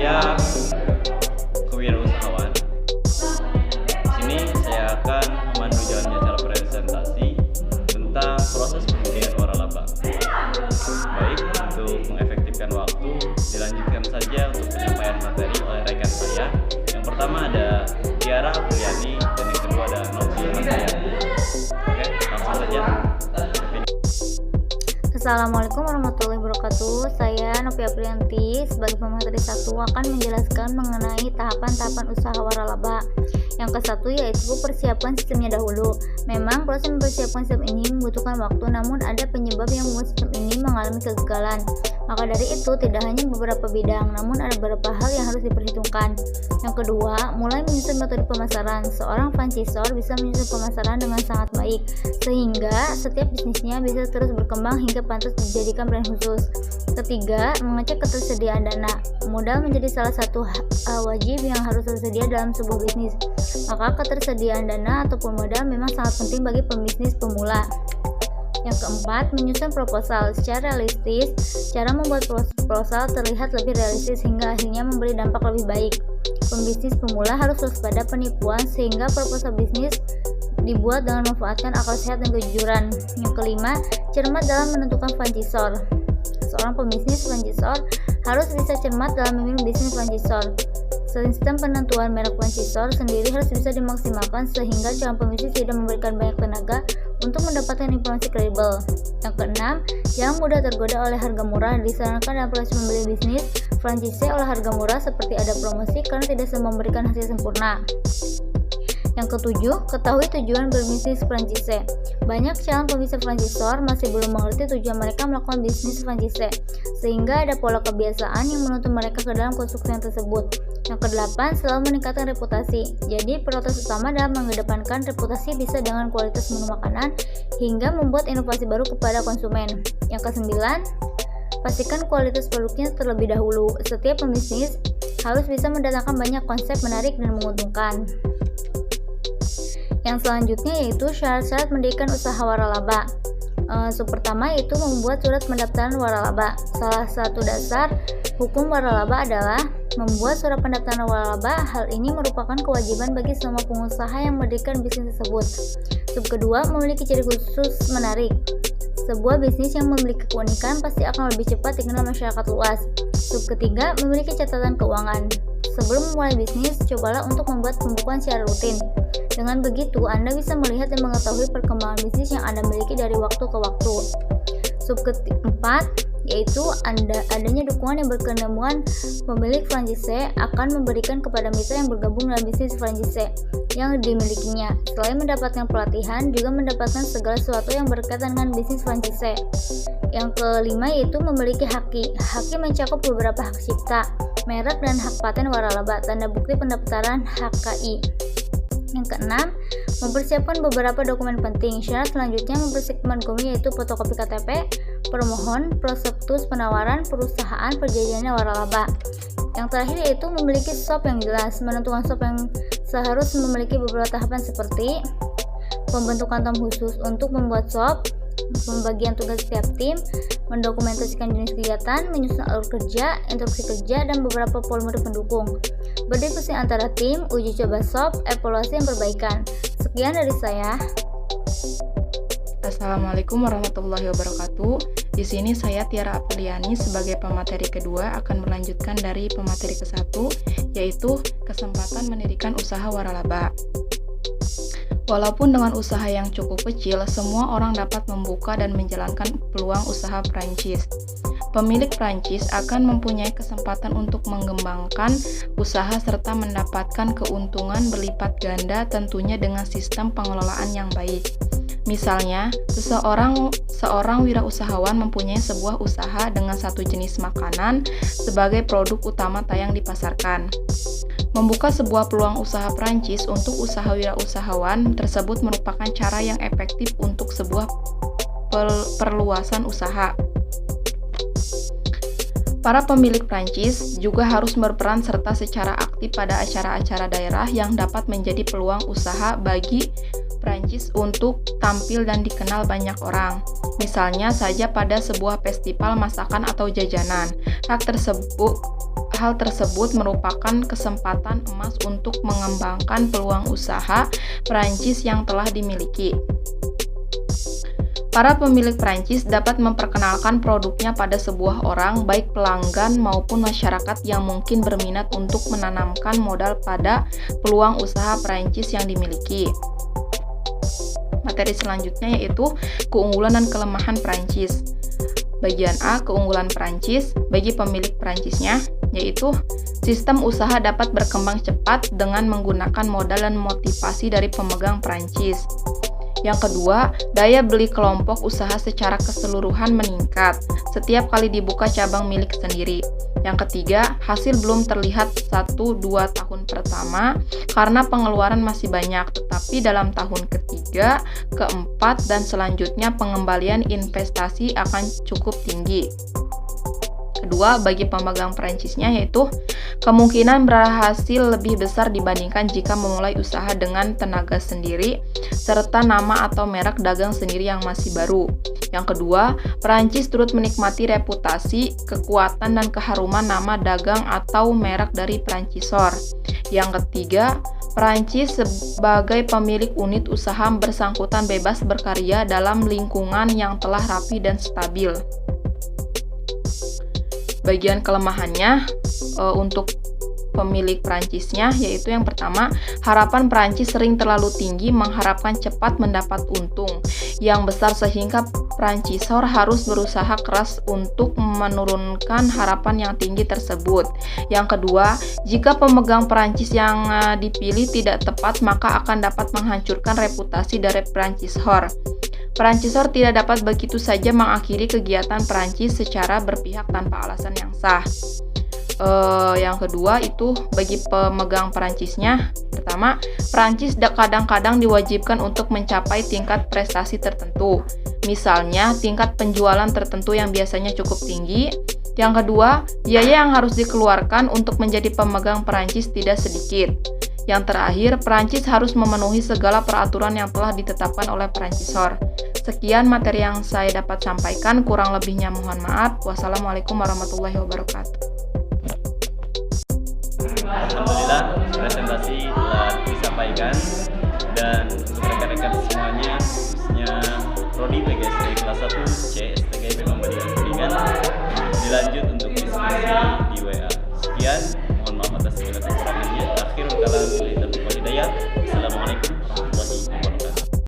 Saya kewirausahawan. Di sini saya akan memandu jalannya cara presentasi tentang proses pembudidayaan waralaba. Baik, untuk mengefektifkan waktu, dilanjutkan saja untuk penyampaian materi oleh rekan saya. Yang pertama ada Tiara Apriani dan yang kedua ada Novi Handayani. Oke, langsung saja. Assalamualaikum warahmatullahi wabarakatuh. Saya Novi Aprianti sebagai pemateri 1 akan menjelaskan mengenai tahapan-tahapan usaha waralaba. Yang ke-1 yaitu persiapan sistemnya dahulu. Memang proses mempersiapkan sistem ini membutuhkan waktu, namun ada penyebab yang membuat sistem ini mengalami kegagalan. Maka dari itu tidak hanya beberapa bidang, namun ada beberapa hal yang harus diperhitungkan. Yang kedua, mulai menyusun metode pemasaran. Seorang franchisor bisa menyusun pemasaran dengan sangat baik, sehingga setiap bisnisnya bisa terus berkembang hingga pantas dijadikan brand khusus. Ketiga, mengecek ketersediaan dana. Modal menjadi salah satu wajib yang harus tersedia dalam sebuah bisnis. Maka ketersediaan dana ataupun modal memang sangat penting bagi pembisnis pemula. Yang keempat, menyusun proposal secara realistis. Cara membuat proposal terlihat lebih realistis hingga akhirnya memberi dampak lebih baik. Pembisnis pemula harus waspada penipuan sehingga proposal bisnis dibuat dengan memanfaatkan akal sehat dan kejujuran. Yang kelima, cermat dalam menentukan franchisor. Seorang pembisnis franchisor harus bisa cermat dalam memilih bisnis franchisor. Sistem penentuan merek franchisor sendiri harus bisa dimaksimalkan sehingga calon pembisnis tidak memberikan banyak tenaga untuk mendapatkan informasi kredibel. Yang keenam, jangan mudah tergoda oleh harga murah. Disarankan dalam proses membeli bisnis franchise oleh harga murah seperti ada promosi karena tidak memberikan hasil sempurna. Yang ketujuh, ketahui tujuan berbisnis franchise. Banyak calon pembisnis franchisor masih belum mengerti tujuan mereka melakukan bisnis franchise, sehingga ada pola kebiasaan yang menuntun mereka ke dalam konstruksi tersebut. Yang kedelapan, selalu meningkatkan reputasi. Jadi, prioritas utama dalam mengedepankan reputasi bisa dengan kualitas menu makanan hingga membuat inovasi baru kepada konsumen. Yang kesembilan, pastikan kualitas produknya terlebih dahulu. Setiap pembisnis harus bisa mendatangkan banyak konsep menarik dan menguntungkan. Yang selanjutnya yaitu syarat-syarat mendirikan usaha waralaba. Pertama yaitu membuat surat pendaftaran waralaba. Salah satu dasar hukum waralaba adalah membuat surat pendaftaran waralaba. Hal ini merupakan kewajiban bagi semua pengusaha yang mendirikan bisnis tersebut. Kedua, memiliki ciri khusus menarik. Sebuah bisnis yang memiliki keunikan pasti akan lebih cepat dikenal masyarakat luas. Ketiga, memiliki catatan keuangan. Sebelum memulai bisnis, cobalah untuk membuat pembukuan secara rutin. Dengan begitu, Anda bisa melihat dan mengetahui perkembangan bisnis yang Anda miliki dari waktu ke waktu. Keempat, yaitu adanya dukungan yang berkesinambungan. Pemilik franchise akan memberikan kepada mitra yang bergabung dalam bisnis franchise yang dimilikinya. Selain mendapatkan pelatihan, juga mendapatkan segala sesuatu yang berkaitan dengan bisnis franchise. Yang kelima yaitu memiliki haki. Haki mencakup beberapa hak cipta, merek dan hak paten waralaba, tanda bukti pendaftaran HKI. Yang keenam, mempersiapkan beberapa dokumen penting. Syarat selanjutnya mempersiapkan dokumen yaitu fotokopi KTP, permohon, prospektus penawaran perusahaan perjanjiannya waralaba. Yang terakhir yaitu memiliki SOP yang jelas. Menentukan SOP yang seharusnya memiliki beberapa tahapan seperti pembentukan tim khusus untuk membuat SOP, pembagian tugas setiap tim, mendokumentasikan jenis kegiatan, menyusun alur kerja, instruksi kerja, dan beberapa formulir pendukung, berdiskusi antara tim, uji coba SOP, evaluasi dan perbaikan. Sekian dari saya. Assalamualaikum warahmatullahi wabarakatuh. Di sini saya Tiara Apriani sebagai pemateri kedua akan melanjutkan dari pemateri ke-1, yaitu kesempatan mendirikan usaha waralaba. Walaupun dengan usaha yang cukup kecil, semua orang dapat membuka dan menjalankan peluang usaha franchise. Pemilik franchise akan mempunyai kesempatan untuk mengembangkan usaha serta mendapatkan keuntungan berlipat ganda tentunya dengan sistem pengelolaan yang baik. Misalnya, seorang wirausahawan mempunyai sebuah usaha dengan satu jenis makanan sebagai produk utama yang dipasarkan. Membuka sebuah peluang usaha franchise untuk usaha wirausahawan tersebut merupakan cara yang efektif untuk sebuah perluasan usaha. Para pemilik franchise juga harus berperan serta secara aktif pada acara-acara daerah yang dapat menjadi peluang usaha bagi franchise untuk tampil dan dikenal banyak orang. Misalnya saja pada sebuah festival masakan atau jajanan. hal tersebut merupakan kesempatan emas untuk mengembangkan peluang usaha Perancis yang telah dimiliki. Para pemilik Perancis dapat memperkenalkan produknya pada sebuah orang, baik pelanggan maupun masyarakat yang mungkin berminat untuk menanamkan modal pada peluang usaha Perancis yang dimiliki. Materi selanjutnya yaitu keunggulan dan kelemahan Perancis. Bagian A, keunggulan Perancis bagi pemilik Perancisnya, yaitu sistem usaha dapat berkembang cepat dengan menggunakan modal dan motivasi dari pemegang Perancis. Yang kedua, daya beli kelompok usaha secara keseluruhan meningkat setiap kali dibuka cabang milik sendiri. Yang ketiga, hasil belum terlihat 1-2 tahun pertama karena pengeluaran masih banyak, tetapi dalam tahun ketiga, keempat, dan selanjutnya pengembalian investasi akan cukup tinggi. Kedua, bagi pemegang Perancisnya yaitu kemungkinan berhasil lebih besar dibandingkan jika memulai usaha dengan tenaga sendiri serta nama atau merek dagang sendiri yang masih baru. Yang kedua, Perancis turut menikmati reputasi, kekuatan, dan keharuman nama dagang atau merek dari Perancisor. Yang ketiga, Perancis sebagai pemilik unit usaha bersangkutan bebas berkarya dalam lingkungan yang telah rapi dan stabil. Bagian kelemahannya untuk pemilik Perancisnya yaitu yang pertama, harapan Perancis sering terlalu tinggi mengharapkan cepat mendapat untung yang besar sehingga Perancisor harus berusaha keras untuk menurunkan harapan yang tinggi tersebut. Yang kedua, jika pemegang Perancis yang dipilih tidak tepat maka akan dapat menghancurkan reputasi dari Perancisor. Perancisor tidak dapat begitu saja mengakhiri kegiatan Perancis secara berpihak tanpa alasan yang sah. Yang kedua itu bagi pemegang Perancisnya, pertama, Perancis kadang-kadang diwajibkan untuk mencapai tingkat prestasi tertentu, misalnya tingkat penjualan tertentu yang biasanya cukup tinggi. Yang kedua, biaya yang harus dikeluarkan untuk menjadi pemegang Perancis tidak sedikit. Yang terakhir, Perancis harus memenuhi segala peraturan yang telah ditetapkan oleh Perancisor. Sekian materi yang saya dapat sampaikan, kurang lebihnya mohon maaf. Wassalamualaikum warahmatullahi wabarakatuh. Alhamdulillah, presentasi telah disampaikan, dan untuk rekan-rekan semuanya, khususnya Prodi PGSD kelas 1 C STGIP Muhammadiyah Kuningan, dilanjut untuk diskusi di WA. Sekian, mohon maaf atas segala kekurangannya. Akhirul kalam, billahi taufiq wal hidayah.